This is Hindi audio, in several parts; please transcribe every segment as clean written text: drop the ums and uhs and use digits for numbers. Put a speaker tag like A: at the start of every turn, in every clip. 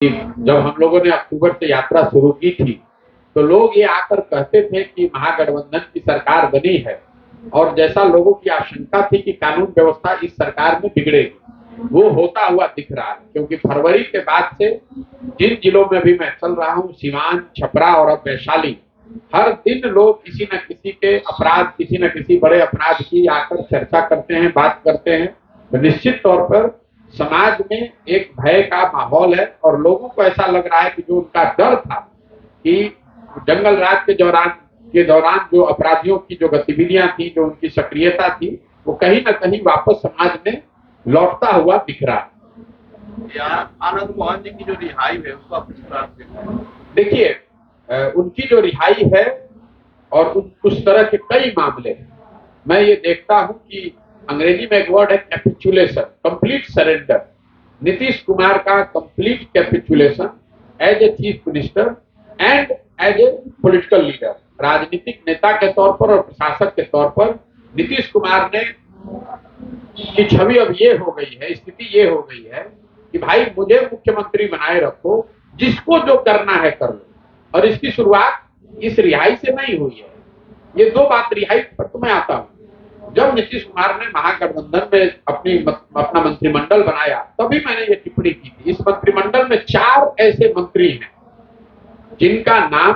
A: कि जब हम लोगों ने अक्टूबर से यात्रा शुरू की थी तो लोग ये आकर कहते थे कि महागठबंधन की सरकार बनी है और जैसा लोगों की आशंका थी कि कानून व्यवस्था इस सरकार में बिगड़ेगी वो होता हुआ दिख रहा है, क्योंकि फरवरी के बाद से जिन जिलों में भी मैं चल रहा हूँ, सिवान, छपरा और अब वैशाली, हर दिन लोग किसी न किसी के अपराध, किसी न किसी बड़े अपराध की आकर चर्चा करते हैं, बात करते हैं। तो निश्चित तौर पर समाज में एक भय का माहौल है और लोगों को ऐसा लग रहा है कि जो उनका डर था कि जंगल राज के दौरान जो अपराधियों की जो गतिविधियां थी, जो उनकी सक्रियता थी, वो कहीं ना कहीं वापस समाज में लौटता हुआ दिख रहा है।
B: आनंद मोहन जी की जो रिहाई है उसका प्रश्न
A: देखिए, उनकी जो रिहाई है और उस तरह के कई मामले हैं, मैं ये देखता हूं कि अंग्रेजी में एक वर्ड है capitulation, complete surrender. Nitish Kumar का complete capitulation as a chief minister and as a political leader, राजनीतिक नेता के तौर पर और प्रशासक के तौर पर नीतीश कुमार ने की छवि अब ये हो गई है, स्थिति ये हो गई है कि भाई मुझे मुख्यमंत्री बनाए रखो, जिसको जो करना है कर लो। और इसकी शुरुआत इस रिहाई से नहीं हुई है। ये दो बात, रिहाई पर तो मैं आता हूं, जब नीतीश कुमार ने महागठबंधन में अपना मंत्रिमंडल बनाया तभी मैंने ये टिप्पणी की थी। इस मंत्रिमंडल में 4 ऐसे मंत्री हैं जिनका नाम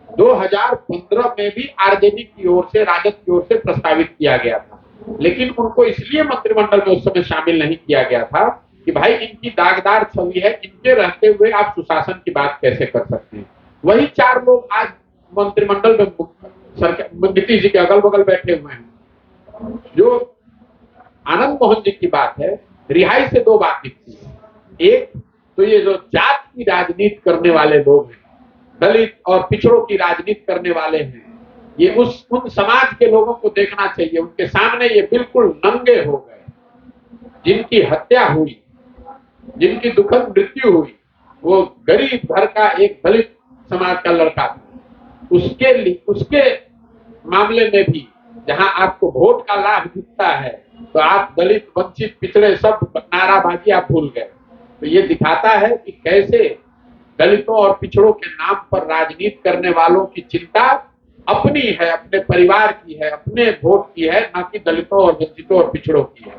A: 2015 में भी आरजेडी की ओर से, राजद की ओर से प्रस्तावित किया गया था, लेकिन उनको इसलिए मंत्रिमंडल में उस समय शामिल नहीं किया गया था कि भाई इनकी दागदार छवि है, इनके रहते हुए आप सुशासन की बात कैसे कर सकते हैं। वही 4 लोग आज मंत्रिमंडल में नीतीश जी के अगल बगल बैठे हुए हैं। जो आनंद मोहन जी की बात है, रिहाई से 2 बात दिखती है। एक तो ये जो जात की राजनीति करने वाले लोग हैं, दलित और पिछड़ों की राजनीति करने वाले हैं, ये उन समाज के लोगों को देखना चाहिए। उनके सामने ये बिल्कुल नंगे हो गए। जिनकी हत्या हुई, जिनकी दुखद मृत्यु हुई, वो गरीब घर का एक दलित समाज का लड़का था। उसके मामले में भी जहां आपको वोट का लाभ दिखता है तो आप दलित, वंचित, पिछड़े सब नाराबाजी आप भूल गए। तो ये दिखाता है कि कैसे दलितों और पिछड़ों के नाम पर राजनीति करने वालों की चिंता अपनी है, अपने परिवार की है, अपने वोट की है, ना कि दलितों और वंचितों और पिछड़ों की है।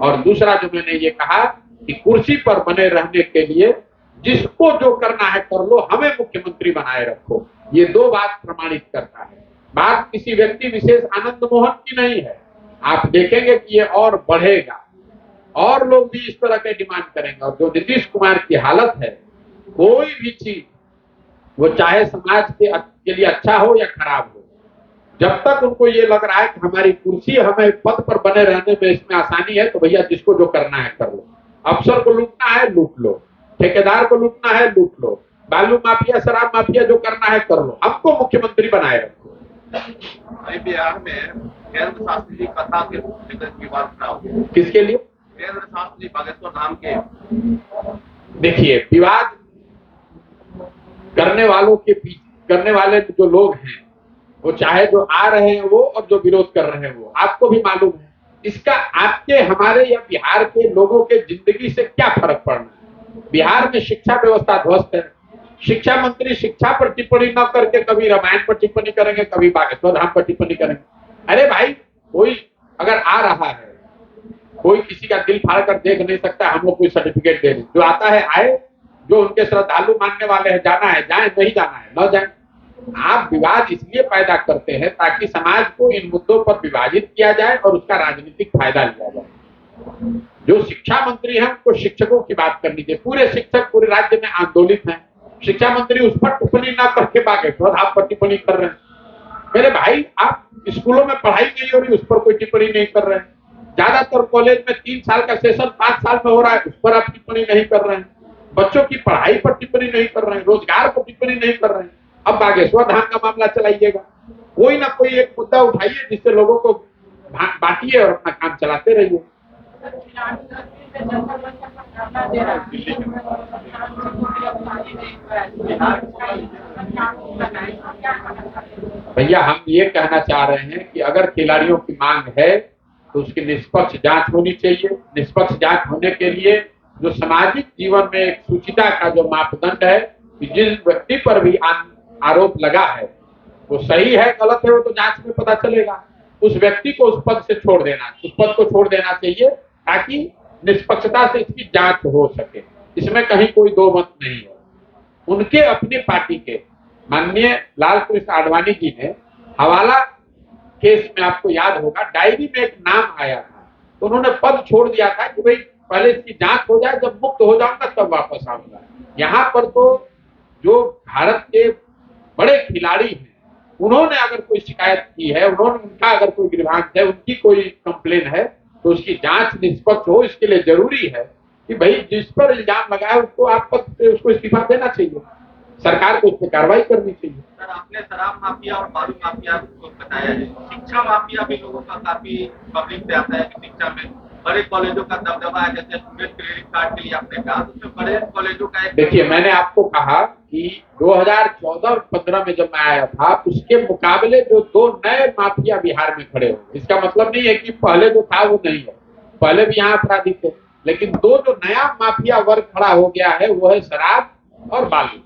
A: और दूसरा जो मैंने ये कहा कि कुर्सी पर बने रहने के लिए जिसको जो करना है कर लो, हमें मुख्यमंत्री बनाए रखो, ये 2 बात प्रमाणित करता है। बात किसी व्यक्ति विशेष आनंद मोहन की नहीं है। आप देखेंगे कि ये और बढ़ेगा और लोग भी इस तरह के डिमांड करेंगे। और जो नीतीश कुमार की हालत है, कोई भी चीज वो चाहे समाज के लिए अच्छा हो या खराब हो, जब तक उनको ये लग रहा है कि हमारी कुर्सी, हमें पद पर बने रहने में इसमें आसानी है, तो भैया जिसको जो करना है कर लो। अफसर को लूटना है लूट लो, ठेकेदार को लूटना है लूट लो, बालू माफिया, शराब माफिया जो करना है कर लो, हमको मुख्यमंत्री बनाए रखो।
B: बिहार में वीरेंद्र शास्त्री जी कथा के विवाद
A: किसके लिए?
B: वीरेंद्र शास्त्री बागेश्वर धाम के।
A: देखिए, विवाद करने वाले जो लोग हैं, वो चाहे जो आ रहे हैं वो और जो विरोध कर रहे हैं वो, आपको भी मालूम है इसका आपके, हमारे या बिहार के लोगों के जिंदगी से क्या फर्क पड़ना है। बिहार में शिक्षा व्यवस्था ध्वस्त है। शिक्षा मंत्री शिक्षा पर टिप्पणी न करके कभी रामायण पर टिप्पणी करेंगे, कभी बागेश्वर धाम पर टिप्पणी करेंगे। अरे भाई, कोई अगर आ रहा है, कोई किसी का दिल फाड़ कर देख नहीं सकता, हम लोग कोई सर्टिफिकेट दे दें। जो आता है आए, जो उनके श्रद्धालु मानने वाले हैं जाना है जाए, नहीं जाना है न जाए। आप विवाद इसलिए पैदा करते हैं ताकि समाज को इन मुद्दों पर विभाजित किया जाए और उसका राजनीतिक फायदा लिया जाए। जो शिक्षा मंत्री हैं उनको शिक्षकों की बात करनी चाहिए। पूरे शिक्षक पूरे राज्य में आंदोलित हैं, शिक्षा मंत्री उस पर टिप्पणी न करके बागेश्वर आप पर टिप्पणी कर रहे हैं। मेरे भाई, आप स्कूलों में पढ़ाई नहीं हो रही, उस पर कोई टिप्पणी नहीं कर रहे हैं। ज्यादातर कॉलेज में 3 साल का सेशन 5 साल में हो रहा है, उस पर आप टिप्पणी नहीं कर रहे हैं। बच्चों की पढ़ाई पर टिप्पणी नहीं कर रहे हैं, रोजगार पर टिप्पणी नहीं कर रहे हैं। अब बागेश्वर धाम का मामला चलाइएगा, कोई ना कोई एक मुद्दा उठाइए जिससे लोगों को बांटिए और अपना काम चलाते रहिए। भैया, हम ये कहना चाह रहे हैं कि अगर खिलाड़ियों की मांग है तो उसकी निष्पक्ष जांच होनी चाहिए। निष्पक्ष जांच होने के लिए जो सामाजिक जीवन में एक सुचिता का जो मापदंड है कि जिस व्यक्ति पर भी आरोप लगा है वो सही है गलत है वो तो जांच में पता चलेगा, उस व्यक्ति को उस पद से छोड़ देना, उस पद को छोड़ देना चाहिए ताकि निष्पक्षता से इसकी जांच हो सके। इसमें कहीं कोई दो मत नहीं है। उनके अपनी पार्टी के माननीय लाल कृष्ण आडवाणी जी ने हवाला केस में आपको याद होगा डायरी में एक नाम आया था तो उन्होंने पद छोड़ दिया था कि भाई पहले इसकी जांच हो जाए, जब मुक्त हो जाऊंगा तब वापस आऊंगा। यहाँ पर तो जो भारत के बड़े खिलाड़ी हैं उन्होंने अगर कोई शिकायत की है, उन्होंने उनका अगर कोई ग्रीवांस है, उनकी कोई कंप्लेन है तो उसकी जांच निष्पक्ष हो। इसके लिए जरूरी है कि भाई जिस पर इल्जाम लगा है उसको आप पद से उसको इस्तीफा देना चाहिए, सरकार को उस पर कार्रवाई करनी चाहिए।
B: सर आपने शराब माफिया और बालू माफिया को बताया है, शिक्षा माफिया भी लोगों का काफी पब्लिक पे आता है कि शिक्षा में बड़े कॉलेजों का दबदबा है, जैसे स्टूडेंट क्रेडिट कार्ड के लिए आपने कहा, तो उसमें बड़े कॉलेजों का एक
A: देखिए मैंने आपको कहा कि 2014-15 में जब मैं आया था उसके मुकाबले जो दो नए माफिया बिहार में खड़े हुए, इसका मतलब नहीं है कि पहले जो था वो नहीं है, पहले भी यहाँ अपराधी थे, लेकिन दो जो नया माफिया वर्ग खड़ा हो गया है वो है शराब और बालू।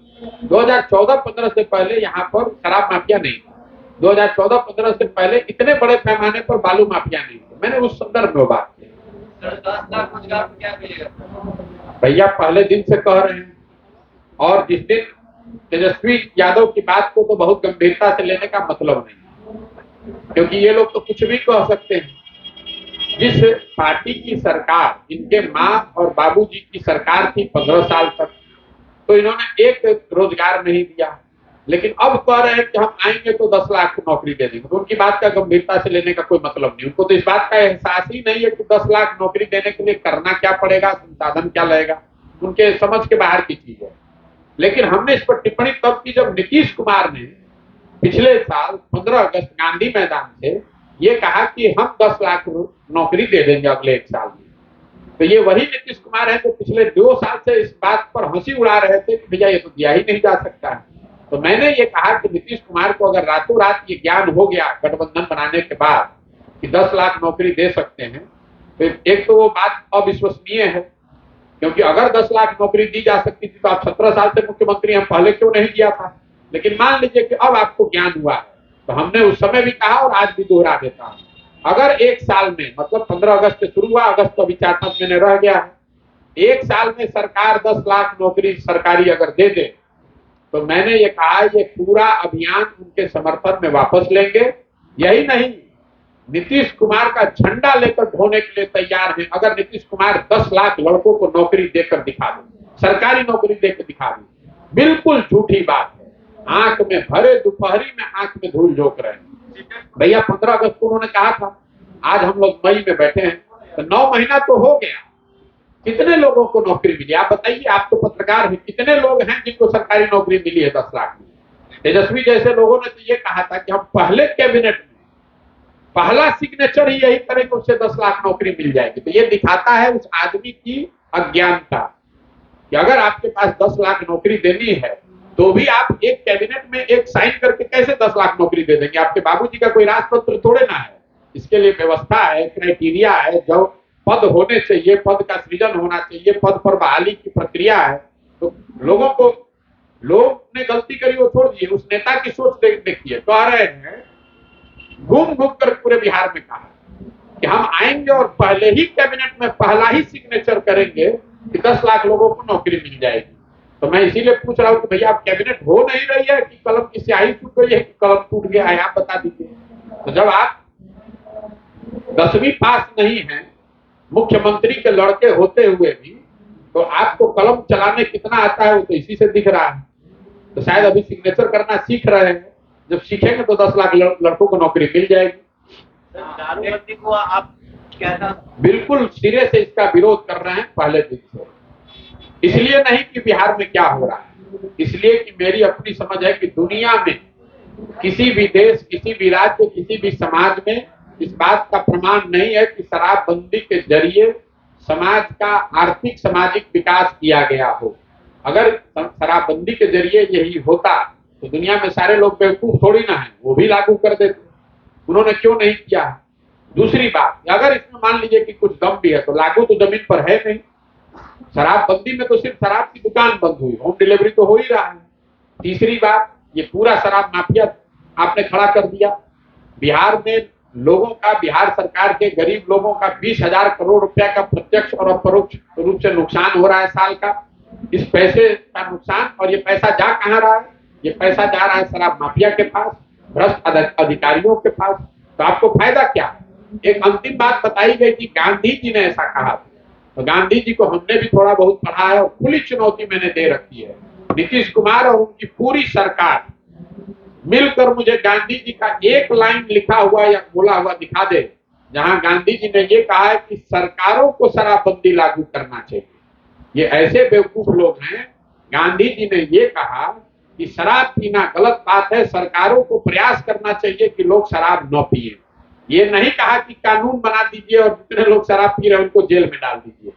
A: 2014-15 से पहले यहाँ पर शराब माफिया नहीं था, 2014-15 से पहले इतने बड़े पैमाने पर बालू माफिया नहीं थे। मैंने उस संदर्भ में बात की।
B: 10 लाख रोजगार में क्या मिलेगा?
A: भैया पहले दिन से कह रहे हैं, और जिस दिन तेजस्वी यादव की बात को तो बहुत गंभीरता से लेने का मतलब नहीं, क्योंकि ये लोग तो कुछ भी कह सकते हैं। जिस पार्टी की सरकार, जिनके माँ और बाबूजी की सरकार थी 15 साल तक, तो इन्होंने एक रोजगार नहीं दिया, लेकिन अब कह रहे हैं कि हम आएंगे तो 10 लाख की नौकरी दे देंगे। तो उनकी बात का गंभीरता से लेने का कोई मतलब नहीं। उनको तो इस बात का एहसास ही नहीं है कि 10 लाख नौकरी देने के लिए करना क्या पड़ेगा, संसाधन क्या लगेगा, उनके समझ के बाहर की चीज है। लेकिन हमने इस पर टिप्पणी तब की जब नीतीश कुमार ने पिछले साल 15 अगस्त गांधी मैदान से ये कहा कि हम 10 लाख नौकरी दे देंगे अगले 1 साल में। तो ये वही नीतीश कुमार है जो पिछले 2 साल से इस बात पर हंसी उड़ा रहे थे कि भैया ये तो दिया ही नहीं जा सकता है। तो मैंने ये कहा कि नीतीश कुमार को अगर रातों रात ये ज्ञान हो गया गठबंधन बनाने के बाद कि 10 लाख नौकरी दे सकते हैं, तो एक तो वो बात अविश्वसनीय है, क्योंकि अगर 10 लाख नौकरी दी जा सकती थी तो आप 17 साल से मुख्यमंत्री हैं, पहले क्यों नहीं दिया था। लेकिन मान लीजिए कि अब आपको ज्ञान हुआ है, तो हमने उस समय भी कहा और आज भी दोहरा देता हूं, अगर 1 साल में, मतलब 15 अगस्त से शुरू हुआ, अगस्त तो अभी 4-5 महीने रह गया है, 1 साल में सरकार 10 लाख नौकरी सरकारी अगर दे दे, तो मैंने ये कहा ये पूरा अभियान उनके समर्थन में वापस लेंगे। यही नहीं, नीतीश कुमार का झंडा लेकर ढोने के लिए तैयार हैं। अगर नीतीश कुमार 10 लाख लड़कों को नौकरी देकर दिखा दे, सरकारी नौकरी देकर दिखा दे, बिल्कुल झूठी बात है। आंख में भरे दोपहरी में आंख में धूल झोंक रहे हैं। भैया 15 अगस्त को उन्होंने कहा था, आज हम लोग मई में बैठे हैं, तो 9 महीना तो हो गया, कितने लोगों को नौकरी मिली आप बताइए। आप तो पत्रकार हैं, कितने लोग हैं जिनको सरकारी नौकरी मिली है 10 लाख में। तेजस्वी जैसे लोगों ने तो ये कहा था कि हम पहले कैबिनेट में पहला सिग्नेचर ही यही करें कि उससे 10 लाख नौकरी मिल जाएगी। तो ये दिखाता है उस आदमी की अज्ञानता कि अगर आपके पास 10 लाख नौकरी देनी है तो भी आप एक कैबिनेट में एक साइन करके कैसे 10 लाख नौकरी दे देंगे। आपके बाबूजी का कोई राजतंत्र थोड़े ना है, इसके लिए व्यवस्था है, क्राइटेरिया है, जो पद होने चाहिए, पद का सृजन होना चाहिए, पद पर बहाली की प्रक्रिया है। तो लोग ने गलती करी वो छोड़ दिए, उस नेता की सोच देखिए, कह रहे हैं घूम घूम कर पूरे बिहार में कहा कि हम आएंगे और पहले ही कैबिनेट में पहला ही सिग्नेचर करेंगे कि 10 लाख लोगों को नौकरी मिल जाएगी। तो मैं इसीलिए पूछ रहा हूं कि भैया आप कैबिनेट हो नहीं रही है कि कलम की स्याही छूट गई है कि कलम टूट गया है, आप बता दीजिए। तो जब आप 10वीं पास नहीं है मुख्यमंत्री के लड़के होते हुए भी, तो आपको कलम चलाने कितना आता है वो तो इसी से दिख रहा है। तो शायद अभी सिग्नेचर करना सीख रहे हैं, जब सीखेंगे तो 10 लाख लड़कों को नौकरी मिल जाएगी।
B: दारूबंदी को आप कैसा?
A: बिल्कुल सिरे से इसका विरोध कर रहे हैं पहले दिन से। इसलिए नहीं कि बिहार में क्या हो रहा है, इसलिए कि मेरी अपनी समझ है कि दुनिया में किसी भी देश, किसी भी राज्य, किसी भी समाज में इस बात का प्रमाण नहीं है कि शराबबंदी के जरिए समाज का आर्थिक सामाजिक विकास किया गया हो। अगर शराबबंदी के जरिए यही होता तो दुनिया में सारे लोग बेवकूफ थोड़ी ना है, वो भी लागू कर देते। उन्होंने क्यों नहीं किया। दूसरी बात, अगर इसमें मान लीजिए कि कुछ दम भी है तो लागू तो जमीन पर है नहीं। शराबबंदी में तो सिर्फ शराब की दुकान बंद हुई, होम डिलीवरी तो हो ही रहा है। तीसरी बात, ये पूरा शराब माफिया आपने खड़ा कर दिया। बिहार में लोगों का, बिहार सरकार के गरीब लोगों का 20,000 करोड़ रुपया का प्रत्यक्ष और अपरोक्ष रूप से नुकसान हो रहा है साल का। इस पैसे का नुकसान, और ये पैसा जा कहां रहा है? ये पैसा जा रहा है शराब माफिया के पास, भ्रष्ट अधिकारियों के पास। तो आपको फायदा क्या? एक अंतिम बात बताई गई कि गांधी जी ने ऐसा कहा था, तो गांधी जी को हमने भी थोड़ा बहुत पढ़ा है और खुली चुनौती मैंने दे रखी है। नीतीश कुमार और उनकी पूरी सरकार मिलकर मुझे गांधी जी का एक लाइन लिखा हुआ या बोला हुआ दिखा दे जहां गांधी जी ने ये कहा है कि सरकारों को शराबबंदी लागू करना चाहिए। ये ऐसे बेवकूफ लोग हैं। गांधी जी ने ये कहा कि शराब पीना गलत बात है, सरकारों को प्रयास करना चाहिए कि लोग शराब न पिए। ये नहीं कहा कि कानून बना दीजिए और जितने लोग शराब पी रहे हैं उनको जेल में डाल दीजिए।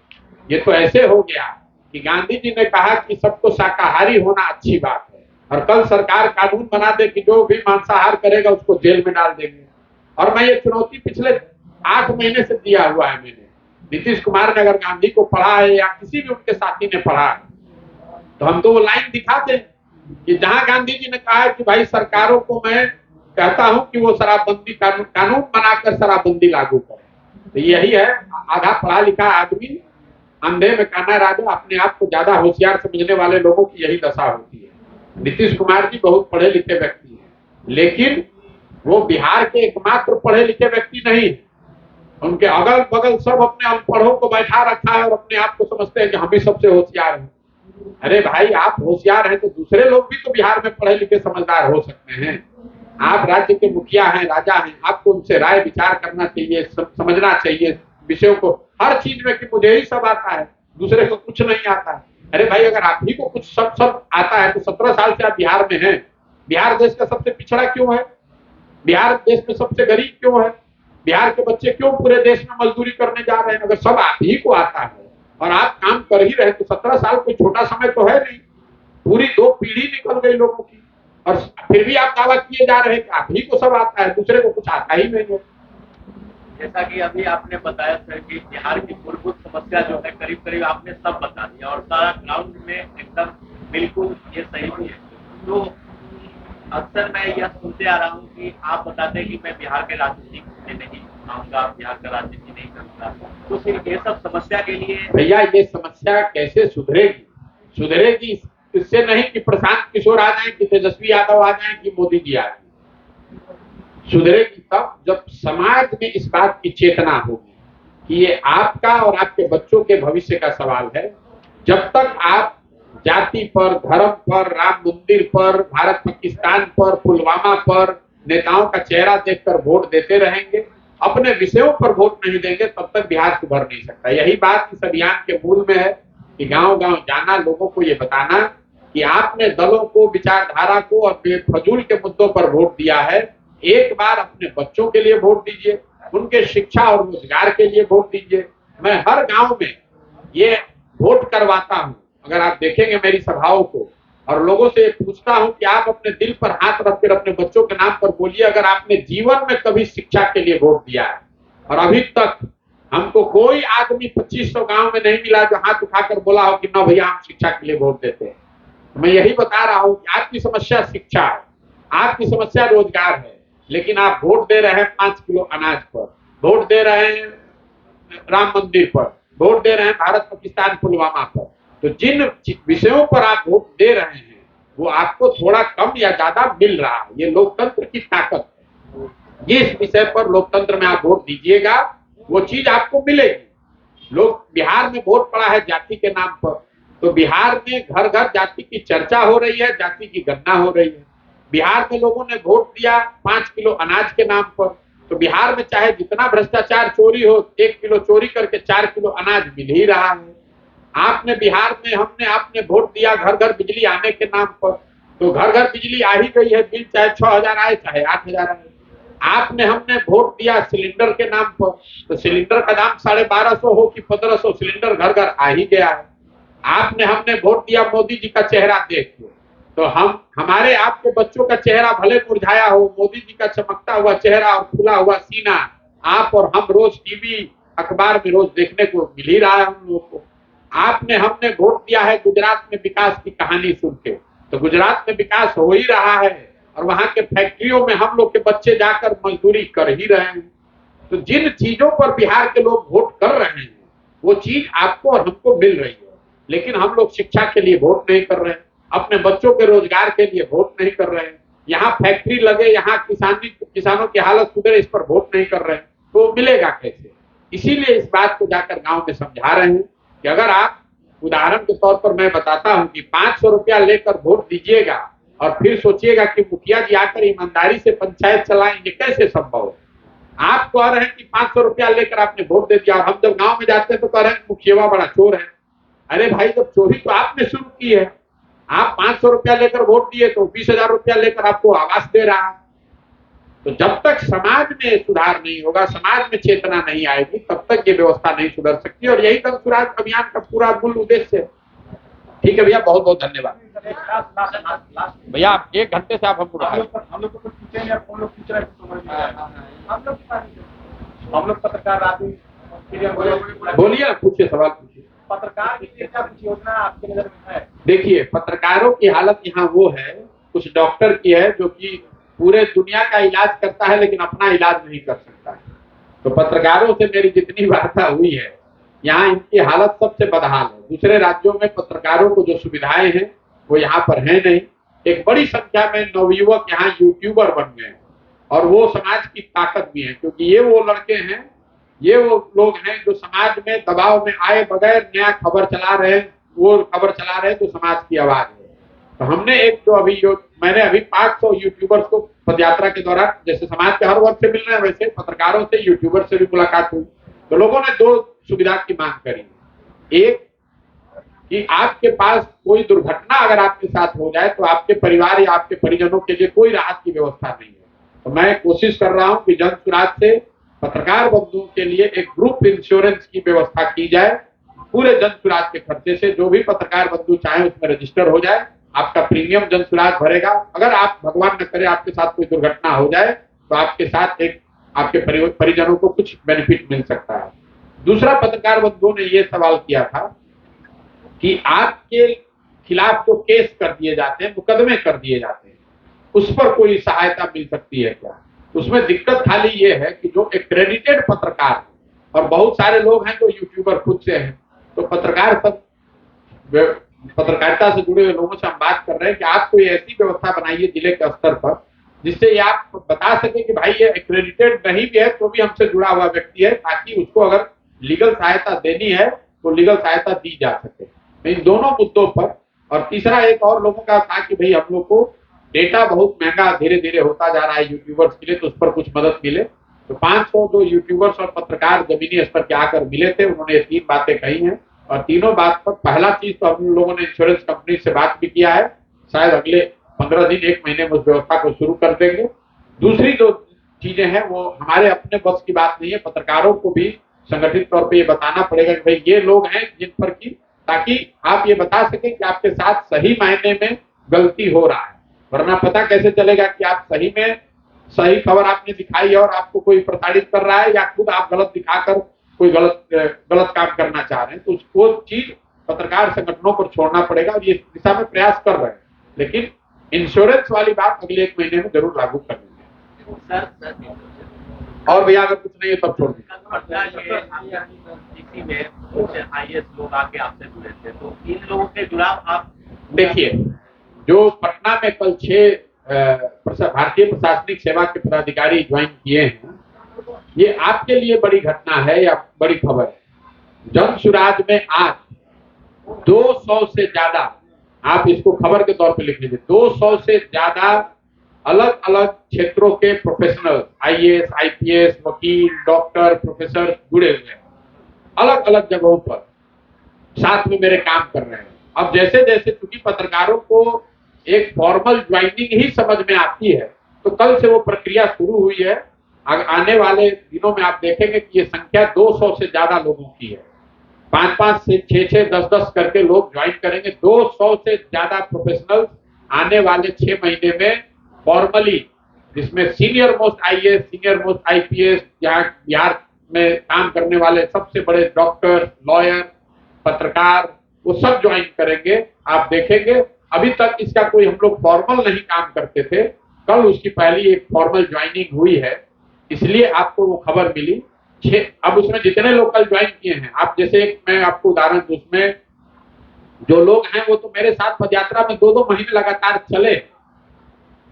A: ये तो ऐसे हो गया कि गांधी जी ने कहा कि सबको शाकाहारी होना अच्छी बात है, और कल सरकार कानून बना दे कि जो भी मांसाहार करेगा उसको जेल में डाल देंगे। और मैं ये चुनौती पिछले 8 महीने से दिया हुआ है मैंने। नीतीश कुमार ने अगर गांधी को पढ़ा है या किसी भी उनके साथी ने पढ़ा है, तो हम तो वो लाइन दिखा दें कि जहां गांधी जी ने कहा है कि भाई सरकारों को मैं कहता हूं कि वो शराबबंदी कानून बनाकर शराबबंदी लागू करें। तो यही है, आधा पढ़ा लिखा आदमी अंधे में काना राजा, अपने आप को ज्यादा होशियार समझने वाले लोगों की यही दशा होती है। नीतीश कुमार जी बहुत पढ़े लिखे व्यक्ति हैं, लेकिन वो बिहार के एकमात्र पढ़े लिखे व्यक्ति नहीं है। उनके अगल बगल सब अपने अनपढ़ों को बैठा रखा है और अपने आप को समझते हैं कि हम ही सबसे होशियार हैं। अरे भाई, आप होशियार हैं तो दूसरे लोग भी तो बिहार में पढ़े लिखे समझदार हो सकते हैं। आप राज्य के मुखिया हैं, राजा हैं, आपको उनसे राय विचार करना चाहिए, समझना चाहिए विषयों को, हर चीज में कि मुझे ही सब आता है, दूसरे को कुछ नहीं आता है। अरे भाई, अगर आप ही को कुछ सब आता है तो 17 साल से आप बिहार में हैं। बिहार देश का सबसे पिछड़ा क्यों है? बिहार देश में सबसे गरीब क्यों है? बिहार के बच्चे क्यों पूरे देश में मजदूरी करने जा रहे हैं? अगर सब आप ही को आता है और आप काम कर ही रहे तो 17 साल कोई छोटा समय तो है नहीं। पूरी 2 पीढ़ी निकल गई लोगों की, और फिर भी आप दावा किए जा रहे हैं कि आप ही को सब आता है, दूसरे को कुछ आता ही नहीं है।
B: जैसा कि अभी आपने बताया सर कि बिहार की मूलभूत समस्या जो है करीब करीब आपने सब बता दिया, और सारा ग्राउंड में एकदम बिल्कुल ये सही भी है। तो अक्सर मैं यह सुनते आ रहा हूँ कि आप बताते हैं कि मैं बिहार के राजनीति में नहीं आऊंगा, बिहार का राजनीति नहीं करूंगा, तो फिर ये सब समस्या के लिए
A: भैया ये समस्या कैसे सुधरेगी? सुधरेगी इससे नहीं कि प्रशांत किशोर आ जाए, कि तेजस्वी यादव आ जाए, कि मोदी जी आ जाए। सुधरेगी तब जब समाज में इस बात की चेतना होगी कि ये आपका और आपके बच्चों के भविष्य का सवाल है। जब तक आप जाति पर, धर्म पर, राम मंदिर पर, भारत पाकिस्तान पर, पुलवामा पर नेताओं का चेहरा देखकर वोट देते रहेंगे, अपने विषयों पर वोट नहीं देंगे, तब तक बिहार सुधर नहीं सकता। यही बात इस अभियान के मूल में है कि गांव गांव जाना, लोगों को ये बताना कि आपने दलों को, विचारधारा को और बेफजूल के मुद्दों पर वोट दिया है। एक बार अपने बच्चों के लिए वोट दीजिए, उनके शिक्षा और रोजगार के लिए वोट दीजिए। मैं हर गांव में ये वोट करवाता हूं। अगर आप देखेंगे मेरी सभाओं को, और लोगों से पूछता हूं कि आप अपने दिल पर हाथ रखकर अपने बच्चों के नाम पर बोलिए, अगर आपने जीवन में कभी शिक्षा के लिए वोट दिया है। और अभी तक हमको कोई आदमी 2500 गांव में नहीं मिला जो हाथ उठाकर बोला हो कि ना भैया हम शिक्षा के लिए वोट देते हैं। मैं यही बता रहा हूं कि आपकी समस्या शिक्षा है, आपकी समस्या रोजगार है, लेकिन आप वोट दे रहे हैं 5 किलो अनाज पर, वोट दे रहे हैं राम मंदिर पर, वोट दे रहे हैं भारत पाकिस्तान पुलवामा पर। तो जिन विषयों पर आप वोट दे रहे हैं वो आपको थोड़ा कम या ज्यादा मिल रहा है। ये लोकतंत्र की ताकत है। जिस विषय पर लोकतंत्र में आप वोट दीजिएगा वो चीज आपको मिलेगी। लोग बिहार में वोट पड़ा है जाति के नाम पर, तो बिहार में घर घर जाति की चर्चा हो रही है, जाति की गणना हो रही है। बिहार में लोगों ने वोट दिया 5 किलो अनाज के नाम पर, तो बिहार में चाहे जितना भ्रष्टाचार चोरी हो, 1 किलो चोरी करके 4 किलो अनाज मिल ही रहा है। आपने बिहार में, आपने वोट दिया घर घर बिजली आने के नाम पर, तो घर घर बिजली आ ही गई है, बिल चाहे 6,000 आए चाहे 8,000 आए। हमने वोट दिया सिलेंडर के नाम पर, तो सिलेंडर का दाम 1250 हो कि 1500, सिलेंडर घर घर आ ही गया है। हमने वोट दिया मोदी जी का चेहरा देख के, तो हमारे आपके बच्चों का चेहरा भले मुरझाया हो, मोदी जी का चमकता हुआ चेहरा और खुला हुआ सीना आप और हम रोज टीवी अखबार में रोज देखने को मिल ही रहा है हम लोगों को। आपने हमने वोट दिया है गुजरात में विकास की कहानी सुन के, तो गुजरात में विकास हो ही रहा है और वहां के फैक्ट्रियों में हम लोग के बच्चे जाकर मजदूरी कर ही रहे हैं। तो जिन चीजों पर बिहार के लोग वोट कर रहे हैं वो चीज आपको और हमको मिल रही है, लेकिन हम लोग शिक्षा के लिए वोट नहीं कर रहे हैं, अपने बच्चों के रोजगार के लिए वोट नहीं कर रहे हैं, यहाँ फैक्ट्री लगे, यहाँ किसानों की हालत सुधरे, इस पर वोट नहीं कर रहे हैं, तो मिलेगा कैसे। इसीलिए इस बात को जाकर गांव में समझा रहे हैं कि अगर आप, उदाहरण के तौर पर मैं बताता हूं कि 500 रुपया लेकर वोट दीजिएगा और फिर सोचिएगा कि मुखिया जी आकर ईमानदारी से पंचायत चलाएंगे, कैसे संभव है। आप कह रहे हैं कि 500 रुपया लेकर आपने वोट दे दिया और हम जब गांव में जाते हैं तो कह रहे हैं मुखिया बड़ा चोर है। अरे भाई, जब चोरी तो आपने शुरू की है, आप 500 रुपया लेकर वोट दिए तो 20,000 रुपया लेकर आपको आवास दे रहा है। तो जब तक समाज में सुधार नहीं होगा, समाज में चेतना नहीं आएगी, तब तक ये व्यवस्था नहीं सुधर सकती और यही जन सुराज अभियान का पूरा मूल उद्देश्य है। ठीक है भैया, बहुत बहुत धन्यवाद। भैया आप 1 घंटे से आप हमको
C: हम लोग तो कुछ पूछे नहीं, हम लोग पूछ रहे हैं, हम लोग पत्रकार आदमी,
A: बोलिए ना, पूछिए, सवाल पूछिए।
C: पत्रकार के लिए क्या कुछ योजना आपकी नजर में है?
A: देखिए, पत्रकारों की हालत यहाँ वो है, कुछ डॉक्टर की है जो कि पूरे दुनिया का इलाज करता है लेकिन अपना इलाज नहीं कर सकता है। तो पत्रकारों से मेरी जितनी वार्ता हुई है, यहाँ इनकी हालत सबसे बदहाल है। दूसरे राज्यों में पत्रकारों को जो सुविधाएं हैं वो यहाँ पर है नहीं। एक बड़ी संख्या में नवयुवक यहाँ यूट्यूबर बन गए और वो समाज की ताकत भी है, क्योंकि ये वो लड़के हैं, ये वो लोग हैं जो समाज में दबाव में आए बगैर नया खबर चला रहे हैं, वो खबर चला रहे हैं जो समाज की आवाज है। तो हमने एक जो मैंने अभी 500 यूट्यूबर्स को पदयात्रा के दौरान, जैसे समाज के हर वर्ग से मिल रहे हैं वैसे पत्रकारों से, यूट्यूबर से भी मुलाकात हुई। तो लोगों ने 2 सुविधा की मांग करी। एक कि आपके पास कोई दुर्घटना अगर आपके साथ हो जाए तो आपके परिवार या आपके परिजनों के लिए कोई राहत की व्यवस्था नहीं है। तो मैं कोशिश कर रहा हूं कि जन सुराज से पत्रकार बंधुओं के लिए एक ग्रुप इंश्योरेंस की व्यवस्था की जाए, पूरे जन सुराज के खर्चे से। जो भी पत्रकार बंधु चाहे उसमें रजिस्टर हो जाए, आपका प्रीमियम जन सुराज भरेगा। अगर आप, भगवान न करे, आपके साथ कोई दुर्घटना हो जाए तो आपके साथ एक आपके परिजनों को कुछ बेनिफिट मिल सकता है। दूसरा, पत्रकार बंधुओं ने ये सवाल किया था कि आपके खिलाफ जो केस कर दिए जाते हैं, मुकदमे कर दिए जाते हैं, उस पर कोई सहायता मिल सकती है क्या। उसमें दिक्कत खाली ये है कि जो एक्रेडिटेड पत्रकार है, और बहुत सारे लोग हैं जो यूट्यूबर खुद से हैं, तो पत्रकारिता से जुड़े हुए लोगों से हम बात कर रहे हैं कि आप कोई ऐसी व्यवस्था बनाइए जिले के स्तर पर जिससे ये आप बता सके कि भाई ये एक्रेडिटेड नहीं भी है तो भी हमसे जुड़ा हुआ व्यक्ति है, ताकि उसको अगर लीगल सहायता देनी है तो लीगल सहायता दी जा सके। इन दोनों मुद्दों पर। और तीसरा एक और लोगों का था कि भाई हम लोग को डेटा बहुत महंगा धीरे धीरे होता जा रहा है यूट्यूबर्स के लिए, तो उस पर कुछ मदद मिले। तो 500 जो यूट्यूबर्स और पत्रकार जमीनी स्तर के आकर मिले थे, उन्होंने 3 बातें कही हैं और तीनों बात पर पहला चीज तो हम लोगों ने इंश्योरेंस कंपनी से बात भी किया है, शायद अगले 15 दिन 1 महीने में उस व्यवस्था को शुरू कर देंगे। दूसरी जो चीजें हैं वो हमारे अपने बस की बात नहीं है, पत्रकारों को भी संगठित तौर पे ये बताना पड़ेगा कि भाई ये लोग हैं जिन पर की, ताकि आप ये बता सकें कि आपके साथ सही मायने में गलती हो रहा है। वरना पता कैसे चलेगा कि आप सही में सही खबर आपने दिखाई और आपको कोई प्रताड़ित कर रहा है या खुद आप गलत दिखाकर कोई गलत काम करना चाह रहे हैं। तो वो चीज पत्रकार संगठनों पर छोड़ना पड़ेगा और ये दिशा में प्रयास कर रहे हैं, लेकिन इंश्योरेंस वाली बात अगले 1 महीने में जरूर लागू कर देंगे। और भैया अगर कुछ नहीं है तब छोड़
D: दीजिए। IAS लोग आके आपसे जुड़े थे, तो इन लोगों के जुड़ाव आप
A: देखिए, जो पटना में कल 6 भारतीय प्रशासनिक सेवा के पदाधिकारी ज्वाइन किए हैं, ये आपके लिए बड़ी घटना है या बड़ी खबर है। जन सुराज में आज 200 से ज्यादा, आप इसको खबर के तौर पे लिख लीजिए, 200 से ज्यादा अलग अलग क्षेत्रों के प्रोफेशनल, IAS, IPS, वकील, डॉक्टर, प्रोफेसर जुड़े हुए हैं अलग अलग जगहों पर, साथ में मेरे काम कर रहे हैं। अब जैसे जैसे चूंकि पत्रकारों को एक फॉर्मल ज्वाइनिंग ही समझ में आती है, तो कल से वो प्रक्रिया शुरू हुई है। आने वाले दिनों में आप देखेंगे कि ये संख्या 200 से ज्यादा लोगों की है। 5-5 से 6-6, 10-10 करके लोग ज्वाइन करेंगे। 200 से ज्यादा प्रोफेशनल आने वाले 6 महीने में फॉर्मली, जिसमें senior most IAS, senior most IPS, Bihar में काम करने वाले सबसे बड़े डॉक्टर, लॉयर, पत्रकार, वो सब ज्वाइन करेंगे। आप देखेंगे अभी तक इसका कोई हम लोग फॉर्मल नहीं काम करते थे, कल उसकी पहली एक फॉर्मल ज्वाइनिंग हुई है, इसलिए आपको वो खबर मिली। अब उसमें जितने लोग कल ज्वाइन किए हैं, आप जैसे एक मैं आपको उदाहरण दूं, उसमें जो लोग हैं वो तो मेरे साथ पदयात्रा में 2-2 महीने लगातार चले,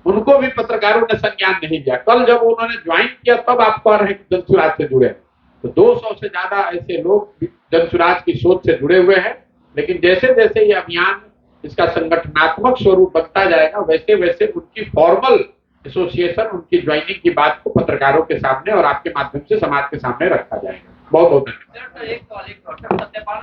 A: उनको भी पत्रकारों ने संज्ञान नहीं दिया। कल जब उन्होंने ज्वाइन किया तब आप कह रहे हैं कि जनसुराज से जुड़े, तो 200 से ज्यादा ऐसे लोग जनसुराज की सोच से जुड़े हुए हैं। लेकिन जैसे जैसे ये अभियान इसका संगठनात्मक स्वरूप बनता जाएगा, वैसे वैसे उनकी फॉर्मल एसोसिएशन, उनकी ज्वाइनिंग की बात को पत्रकारों के सामने और आपके माध्यम से समाज के सामने रखा जाएगा। बहुत बहुत धन्यवाद।
B: सर, एक सवाल, एक सत्यपाल